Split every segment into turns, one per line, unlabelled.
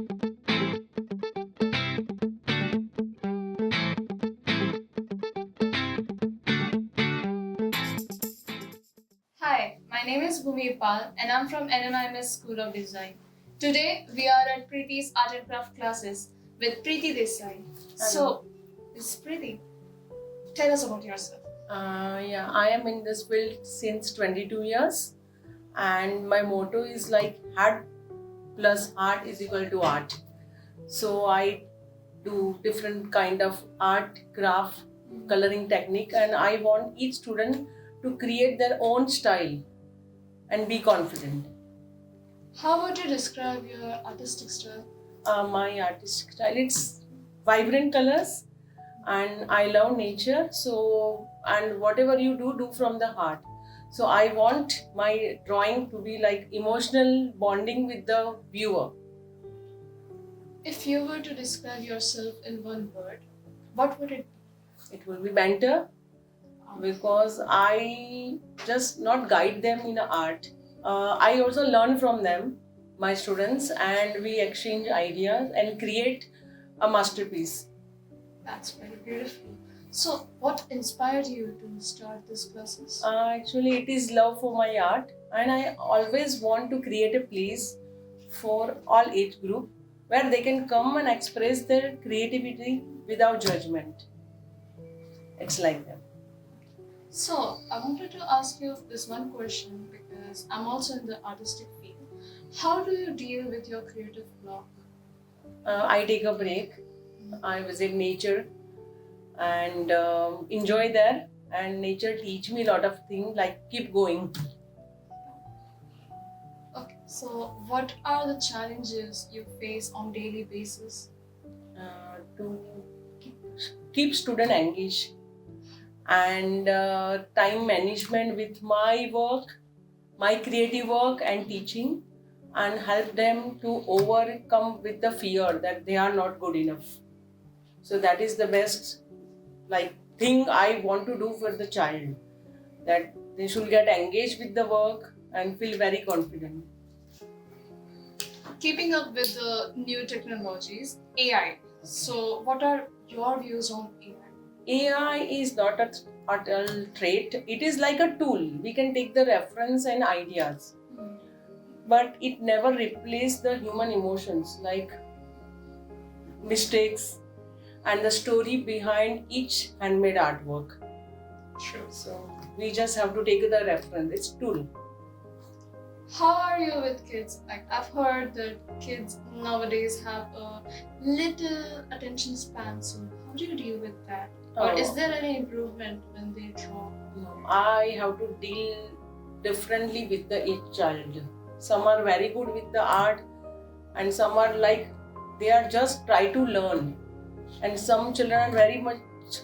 Hi, my name is Bhumi Pal and I'm from NMIMS School of Design. Today we are at Preeti's Art and Craft classes with Preeti Desai. So, Ms. Preeti, tell us about yourself.
Yeah, I am in this field since 22 years, and my motto is like heart plus heart is equal to art. So I do different kind of art, craft, coloring technique, and I want each student to create their own style and be confident.
How would you describe your artistic style?
My artistic style, it's vibrant colors, and I love nature. So, and whatever you do, do from the heart. So I want my drawing to be like emotional bonding with the viewer.
If you were to describe yourself in one word, what would it be?
It will be banter, because I just not guide them in art. I also learn from them, my students, and we exchange ideas and create a masterpiece.
That's very beautiful. So, what inspired you to start these classes?
Actually, it is love for my art, and I always want to create a place for all age group where they can come and express their creativity without judgment. It's like that.
So, I wanted to ask you this one question because I'm also in the artistic field. How do you deal with your creative block?
I take a break. I visit nature and enjoy there. And nature teach me a lot of things like keep going.
Okay, so what are the challenges you face on daily basis?
To keep student engaged, and time management with my work, my creative work and teaching, and help them to overcome with the fear that they are not good enough. So that is the best like thing I want to do for the child, that they should get engaged with the work and feel very confident.
Keeping up with the new technologies, AI. So, what are your views on AI?
AI is not a trait, it is like a tool. We can take the reference and ideas, but it never replaces the human emotions like mistakes and the story behind each handmade artwork.
True.
So we just have to take the reference, it's tool.
How are you with kids? Like, I've heard that kids nowadays have a little attention span. So, how do you deal with that? Or is there any improvement when they draw?
No, I have to deal differently with the each child. Some are very good with the art, and some are like they are just try to learn. And some children are very much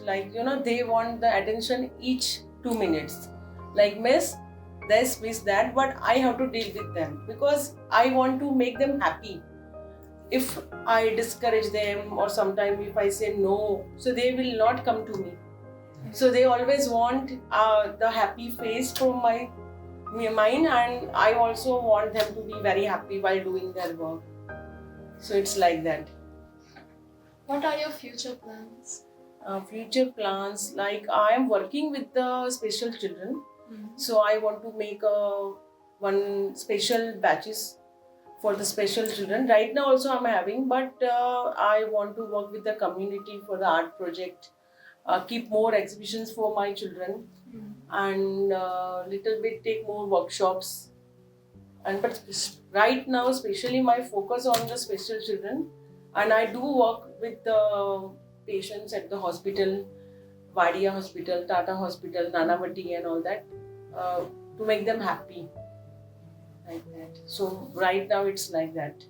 like they want the attention each 2 minutes. Like miss this, miss that, but I have to deal with them because I want to make them happy. If I discourage them or sometimes if I say no, so they will not come to me. So they always want the happy face from my mind, and I also want them to be very happy while doing their work. So it's like that.
What are your future plans?
Future plans, like I am working with the special children, so I want to make one special batches for the special children. Right now also I'm having, but I want to work with the community for the art project, keep more exhibitions for my children, and little bit take more workshops. And but right now especially my focus on the special children, and I do work with the patients at the hospital, Vadia Hospital, Tata Hospital, Nanavati and all that, to make them happy like that. So right now it's like that.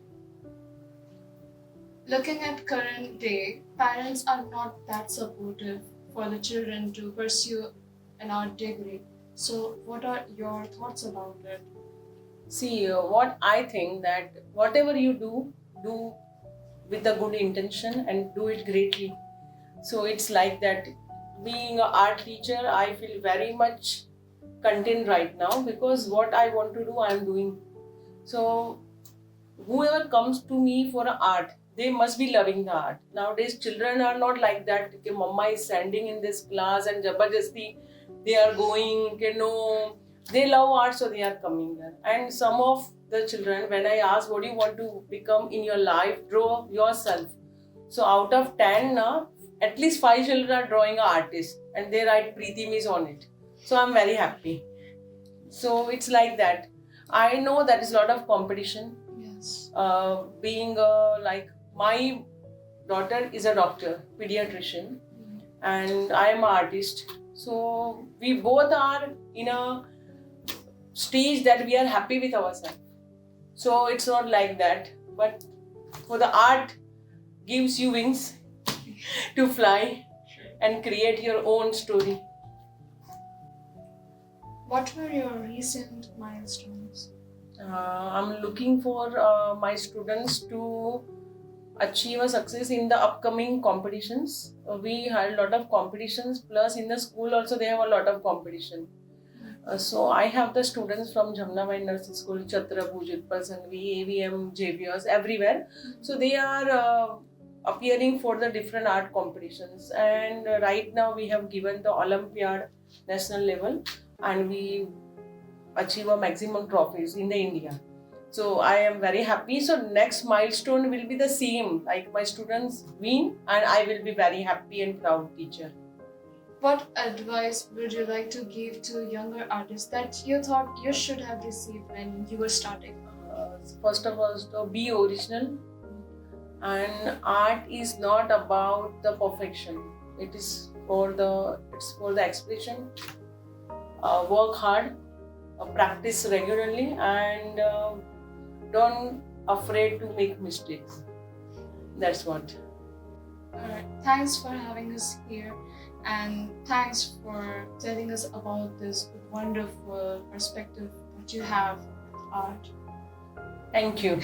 Looking at current day, parents are not that supportive for the children to pursue an art degree. So, what are your thoughts about it?
See, what I think that whatever you do, do with a good intention and do it greatly. So it's like that. Being an art teacher, I feel very much content right now because what I want to do, I am doing. So whoever comes to me for art, they must be loving the art. Nowadays, children are not like that. Okay, mama is standing in this class and jabardasti, they are going. Okay, no, they love art, so they are coming there. And some of the children, when I ask what do you want to become in your life, draw yourself. So out of 10, at least 5 children are drawing an artist, and they write Preeti Miss on it. So I'm very happy. So it's like that. I know that is a lot of competition.
Yes.
Being like my daughter is a doctor, pediatrician, and I am an artist. So we both are in a stage that we are happy with ourselves. So it's not like that. But for the art gives you wings to fly and create your own story.
What were your recent milestones?
I'm looking for my students to achieve a success in the upcoming competitions. We had a lot of competitions, plus in the school also they have a lot of competition. So I have the students from Jamnabai Nursing School, Chhatrapur, Jitpal Sangvi, AVM, JVS, everywhere. So they are appearing for the different art competitions. And right now we have given the Olympiad national level, and we achieve a maximum trophies in the India. So I am very happy. So next milestone will be the same, like my students win, and I will be very happy and proud teacher.
What advice would you like to give to younger artists that you thought you should have received when you were starting?
First of all, so be original. And art is not about the perfection. It's for the expression. Work hard, practice regularly, and don't afraid to make mistakes. That's what.
Alright, thanks for having us here, and thanks for telling us about this wonderful perspective that you have with art.
Thank you.